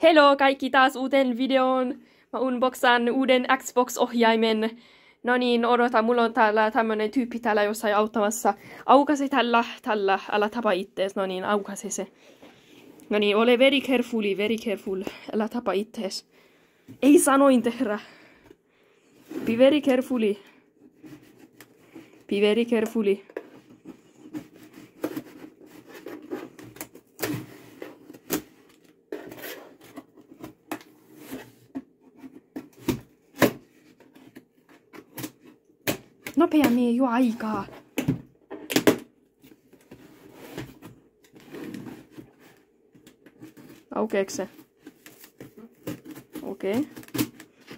Hello kaikki taas uuteen videoon. Mä unboxaan uuden Xbox-ohjaimen. No niin, odota, mulla on täällä tämmönen tyyppi täällä jossain auttamassa. Aukase tällä, älä tapa ittees. No niin, aukase se. No niin, ole very careful, älä tapa ittees. Ei sanoin tehdä. Be very careful. Be very careful. Nopeammin, ei oo aikaa. Aukeeks se? Okei.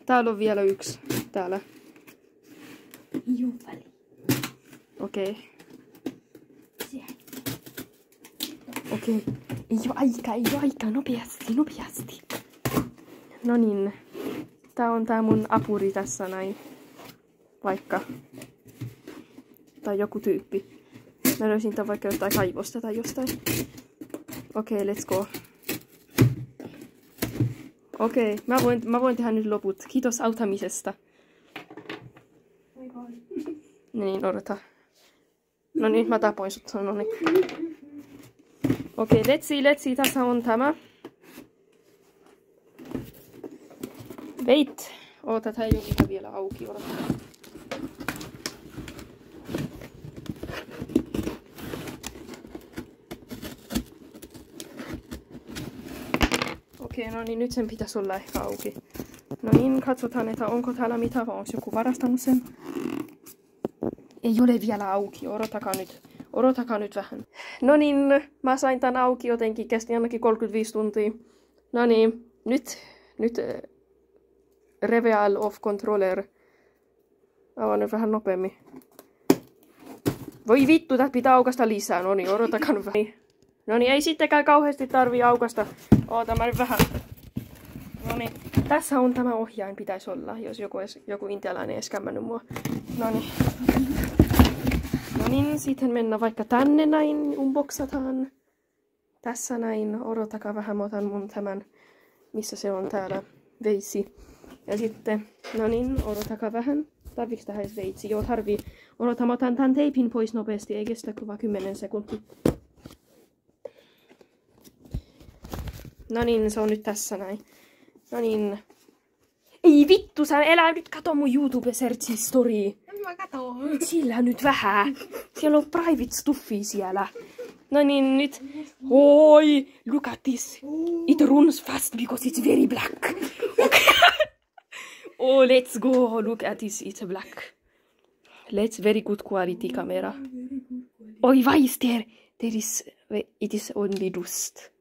Täällä on vielä yksi. Täällä. Okei. Okei. Ei oo aikaa. Nopeasti. No niin. Tää on tää mun apuri tässä näin. Vaikka. Tai joku tyyppi. Mä löysin tän vaikka jostain kaivosta tai jostain. Okei, let's go. Okei, mä voin tehdä nyt loput. Kiitos auttamisesta. No niin, odota. No niin, mä tapoin sut. No niin. Okei, let's see. Tässä on tämä. Wait. Oota, tää ei oo ihan vielä auki. Odota. Okei, no niin, nyt sen pitäisi olla ehkä auki. No niin, katsotaan, että onko täällä mitään, vai onko joku varastanut sen. Ei ole vielä auki, odotakaa nyt vähän. No niin, mä sain tän auki jotenkin, kesti ainakin 35 tuntia. No niin, nyt reveal of controller. Avaan nyt vähän nopeammin. Voi vittu, tätä pitää aukasta lisää, no niin, odotakaa nyt vähän. No niin, ei sittenkään kauheasti tarvii aukasta. Oota mä nyt vähän. No niin, tässä on tämä ohjain pitäisi olla, jos joku intialainen ei skämmännyt mua. No niin, sitten mennään vaikka tänne näin, unboxataan. Tässä näin, odotakaa vähän, mä otan mun tämän, missä se on täällä, veitsi. Ja sitten, no niin, odotakaa vähän. Tarviks tähän edes veitsi? Joo, tarvii. Odota, mä otan tän teipin pois nopeasti, ei kestä kuin vaan 10 sekuntia. No niin, se on nyt tässä näin. No niin. Ei vittu, sä elää nyt kato mun YouTube search history. Mä katon. Sillä nyt vähän. Siellä on private stuffi siellä. No niin, nyt. Oi, look at this. It runs fast because it's very black. Okay. Oh, let's go. Look at this, it's black. Let's very good quality camera. Oi, why is there? It is only dust.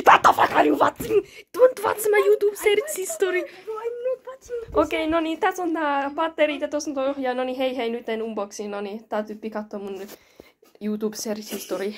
What the fuck are you watching? Don't watch my YouTube search history. Okei, no niin, tässä on tää patterit ja tossa on toi ohjaaja. No niin, hei, nyt en unboxin. No niin, tää tyyppi kattoo mun YouTube search history.